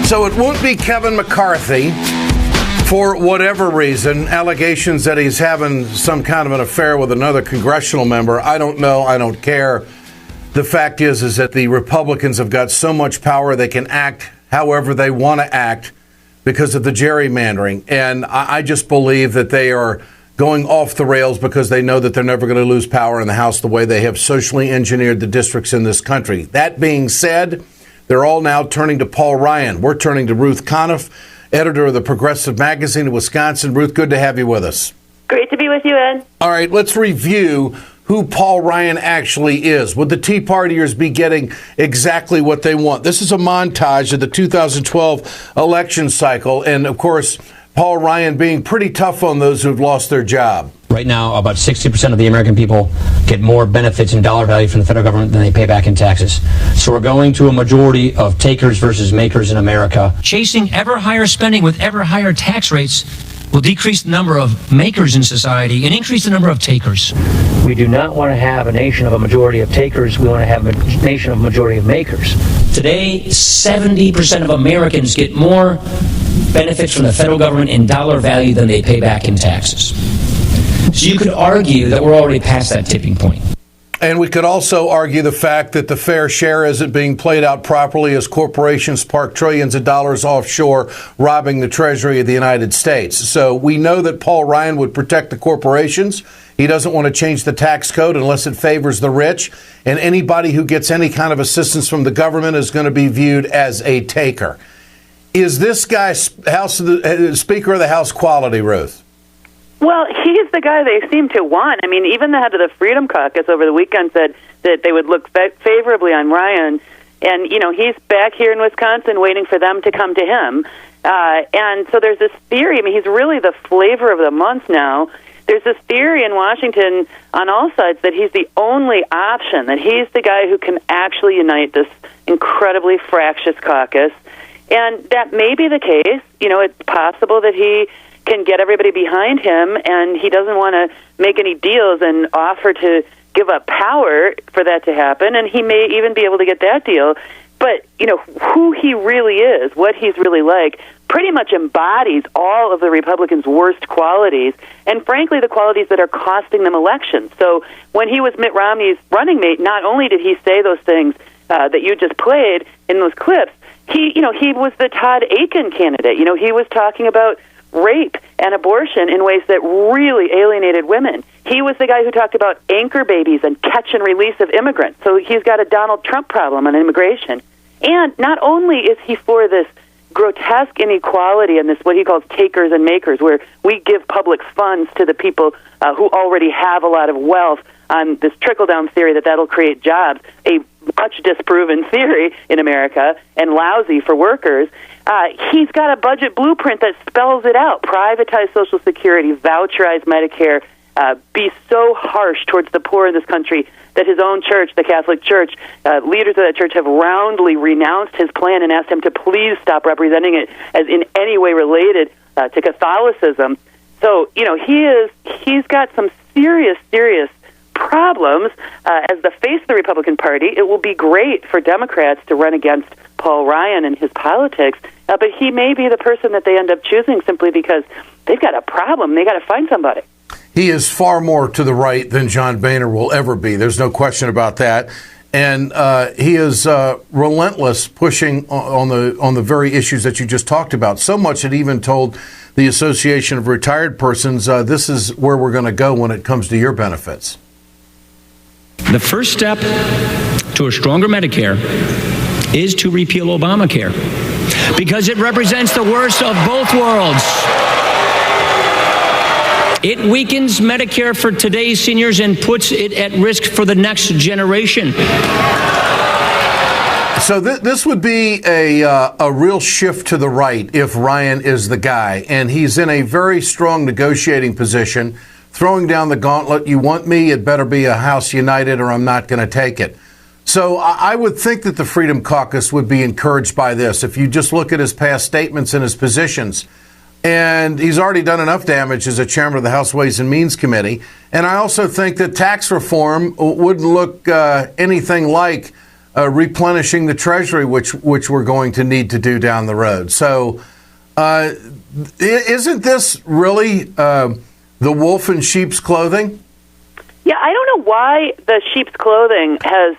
So it won't be Kevin McCarthy for whatever reason. Allegations that he's having some kind of an affair with another congressional member. I don't know. I don't care. The fact is that the Republicans have got so much power they can act however they want to act because of the gerrymandering. And I just believe that they are going off the rails because they know that they're never going to lose power in the House the way they have socially engineered the districts in this country. That being said, they're all now turning to Paul Ryan. We're turning to Ruth Conniff, editor of the Progressive Magazine in Wisconsin. Ruth, good to have you with us. Great to be with you, Ed. All right, let's review who Paul Ryan actually is. Would the Tea Partiers be getting exactly what they want? This is a montage of the 2012 election cycle, and of course, Paul Ryan being pretty tough on those who've lost their job. Right now, about 60% of the American people get more benefits in dollar value from the federal government than they pay back in taxes. So we're going to a majority of takers versus makers in America. Chasing ever higher spending with ever higher tax rates will decrease the number of makers in society and increase the number of takers. We do not want to have a nation of a majority of takers. We want to have a nation of a majority of makers. Today, 70% of Americans get more benefits from the federal government in dollar value than they pay back in taxes. So you could argue that we're already past that tipping point. And we could also argue the fact that the fair share isn't being played out properly as corporations park trillions of dollars offshore, robbing the Treasury of the United States. So we know that Paul Ryan would protect the corporations. He doesn't want to change the tax code unless it favors the rich. And anybody who gets any kind of assistance from the government is going to be viewed as a taker. Is this guy Speaker of the House quality, Ruth? Well, he's the guy they seem to want. I mean, even the head of the Freedom Caucus over the weekend said that they would look favorably on Ryan. And, you know, he's back here in Wisconsin waiting for them to come to him. And so there's this theory. I mean, he's really the flavor of the month now. There's this theory in Washington on all sides that he's the only option, that he's the guy who can actually unite this incredibly fractious caucus. And that may be the case. You know, it's possible that he can get everybody behind him, and he doesn't want to make any deals and offer to give up power for that to happen, and he may even be able to get that deal. But, you know, who he really is, what he's really like, pretty much embodies all of the Republicans' worst qualities, and frankly, the qualities that are costing them elections. So when he was Mitt Romney's running mate, not only did he say those things that you just played in those clips, he was the Todd Akin candidate. You know, he was talking about rape and abortion in ways that really alienated women. He was the guy who talked about anchor babies and catch and release of immigrants. So he's got a Donald Trump problem on immigration. And not only is he for this grotesque inequality and this what he calls takers and makers, where we give public funds to the people who already have a lot of wealth on this trickle-down theory that that'll create jobs, a much disproven theory in America and lousy for workers. He's got a budget blueprint that spells it out. Privatize Social Security, voucherize Medicare, be so harsh towards the poor in this country that his own church, the Catholic Church, leaders of that church have roundly renounced his plan and asked him to please stop representing it as in any way related to Catholicism. So, you know, he's got some serious problems as the face of the Republican Party. It will be great for Democrats to run against Paul Ryan and his politics, but he may be the person that they end up choosing simply because they've got a problem. They got to find somebody. He is far more to the right than John Boehner will ever be. There's no question about that. And he is relentless pushing on the very issues that you just talked about, so much that he even told the Association of Retired Persons, this is where we're going to go when it comes to your benefits. The first step to a stronger Medicare is to repeal Obamacare, because it represents the worst of both worlds. It weakens Medicare for today's seniors and puts it at risk for the next generation. So this would be a real shift to the right if Ryan is the guy, and he's in a very strong negotiating position, throwing down the gauntlet. You want me, it better be a House United or I'm not going to take it. So I would think that the Freedom Caucus would be encouraged by this. If you just look at his past statements and his positions, and he's already done enough damage as a chairman of the House Ways and Means Committee. And I also think that tax reform wouldn't look anything like replenishing the Treasury, which we're going to need to do down the road. So isn't this really the wolf in sheep's clothing? Yeah, I don't know why the sheep's clothing has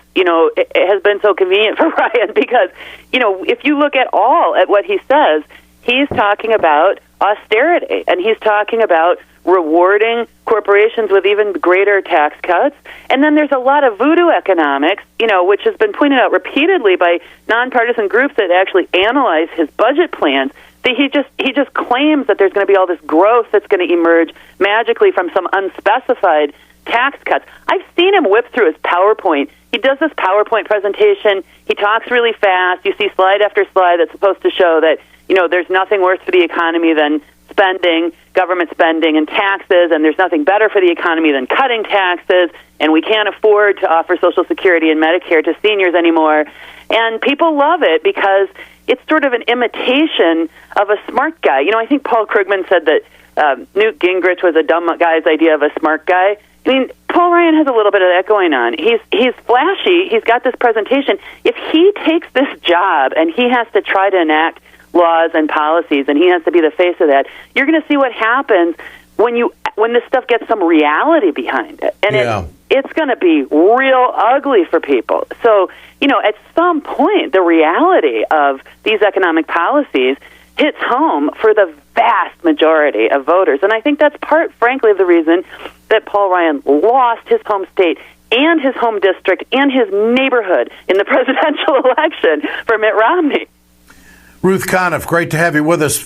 been so convenient for Ryan, because, if you look at what he says, he's talking about austerity, and he's talking about rewarding corporations with even greater tax cuts. And then there's a lot of voodoo economics, which has been pointed out repeatedly by nonpartisan groups that actually analyze his budget plans. That he just claims that there's going to be all this growth that's going to emerge magically from some unspecified tax cuts. I've seen him whip through his PowerPoint. He does this PowerPoint presentation. He talks really fast. You see slide after slide that's supposed to show that, there's nothing worse for the economy than spending, government spending and taxes, and there's nothing better for the economy than cutting taxes, and we can't afford to offer Social Security and Medicare to seniors anymore. And people love it because it's sort of an imitation of a smart guy. I think Paul Krugman said that Newt Gingrich was a dumb guy's idea of a smart guy. I mean, Paul Ryan has a little bit of that going on. He's flashy. He's got this presentation. If he takes this job and he has to try to enact laws and policies, and he has to be the face of that, you're going to see what happens when this stuff gets some reality behind it. And it's going to be real ugly for people. So, at some point, the reality of these economic policies hits home for the vast majority of voters. And I think that's part, frankly, of the reason that Paul Ryan lost his home state and his home district and his neighborhood in the presidential election for Mitt Romney. Ruth Conniff, great to have you with us.